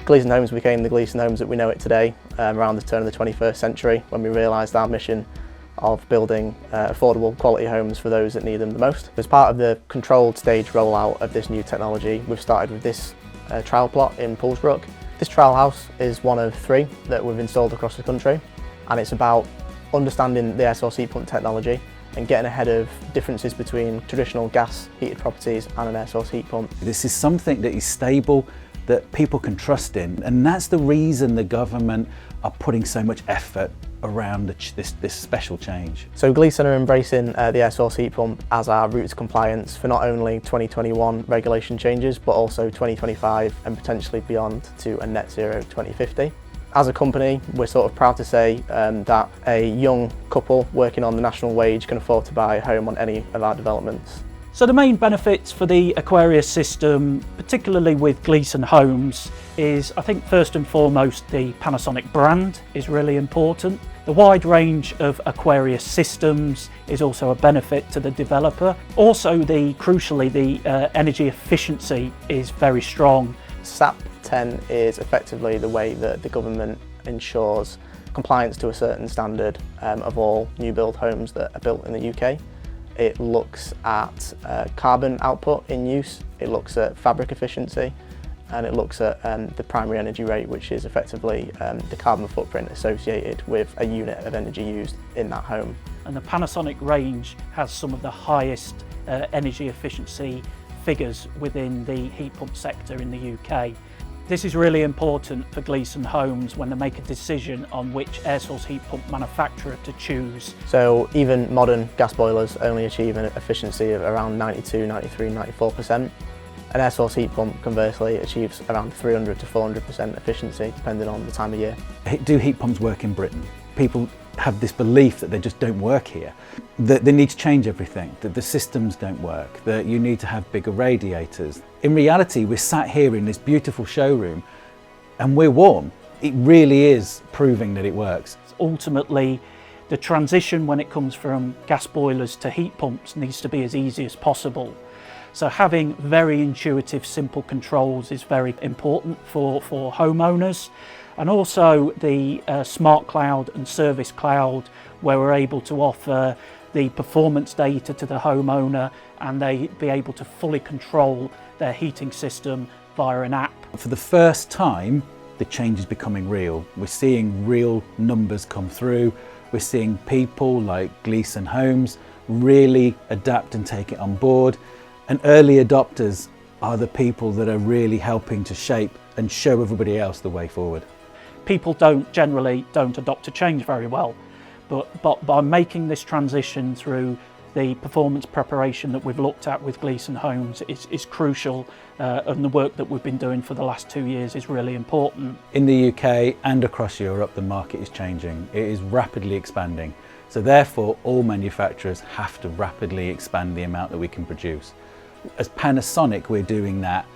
Gleeson Homes became the Gleeson Homes that we know it today around the turn of the 21st century, when we realised our mission of building affordable quality homes for those that need them the most. As part of the controlled stage rollout of this new technology, we've started with this trial plot in Poolsbrook. This trial house is one of 3 that we've installed across the country, and it's about understanding the air source heat pump technology and getting ahead of differences between traditional gas heated properties and an air source heat pump. This is something that is stable, that people can trust in, and that's the reason the government are putting so much effort around this special change. So Gleeson are embracing the air source heat pump as our route to compliance for not only 2021 regulation changes, but also 2025 and potentially beyond to a net zero 2050. As a company, we're sort of proud to say that a young couple working on the national wage can afford to buy a home on any of our developments. So the main benefits for the Aquarea system, particularly with Gleeson Homes, is I think first and foremost the Panasonic brand is really important. The wide range of Aquarea systems is also a benefit to the developer. Also, crucially, the energy efficiency is very strong. SAP 10 is effectively the way that the government ensures compliance to a certain standard of all new build homes that are built in the UK. It looks at carbon output in use, it looks at fabric efficiency, and it looks at the primary energy rate, which is effectively the carbon footprint associated with a unit of energy used in that home. And the Panasonic range has some of the highest energy efficiency figures within the heat pump sector in the UK. This is really important for Gleeson Homes when they make a decision on which air source heat pump manufacturer to choose. So even modern gas boilers only achieve an efficiency of around 92, 93, 94%. An air source heat pump conversely achieves around 300 to 400% efficiency depending on the time of year. Do heat pumps work in Britain? People have this belief that they just don't work here, that they need to change everything, that the systems don't work, that you need to have bigger radiators. In reality, we're sat here in this beautiful showroom and we're warm. It really is proving that it works. Ultimately, the transition when it comes from gas boilers to heat pumps needs to be as easy as possible. So having very intuitive, simple controls is very important for homeowners. And also the Smart Cloud and Service Cloud, where we're able to offer the performance data to the homeowner and they be able to fully control their heating system via an app. For the first time, the change is becoming real. We're seeing real numbers come through. We're seeing people like Gleeson Homes really adapt and take it on board. And early adopters are the people that are really helping to shape and show everybody else the way forward. People generally don't adopt to change very well, but by making this transition through the performance preparation that we've looked at with Gleeson Homes is crucial, and the work that we've been doing for the last 2 years is really important. In the UK and across Europe, the market is changing. It is rapidly expanding. So therefore, all manufacturers have to rapidly expand the amount that we can produce. As Panasonic, we're doing that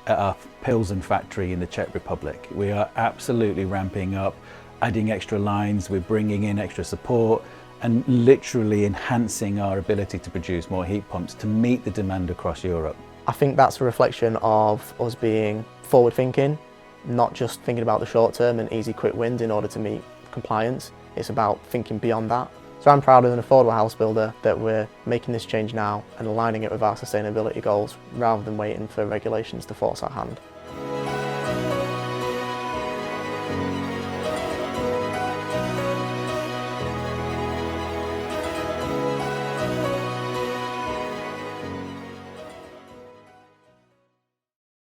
at our Pilsen factory in the Czech Republic. We are absolutely ramping up, adding extra lines, we're bringing in extra support and literally enhancing our ability to produce more heat pumps to meet the demand across Europe. I think that's a reflection of us being forward thinking, not just thinking about the short term and easy quick wins in order to meet compliance. It's about thinking beyond that. So I'm proud as an affordable house builder that we're making this change now and aligning it with our sustainability goals rather than waiting for regulations to force our hand.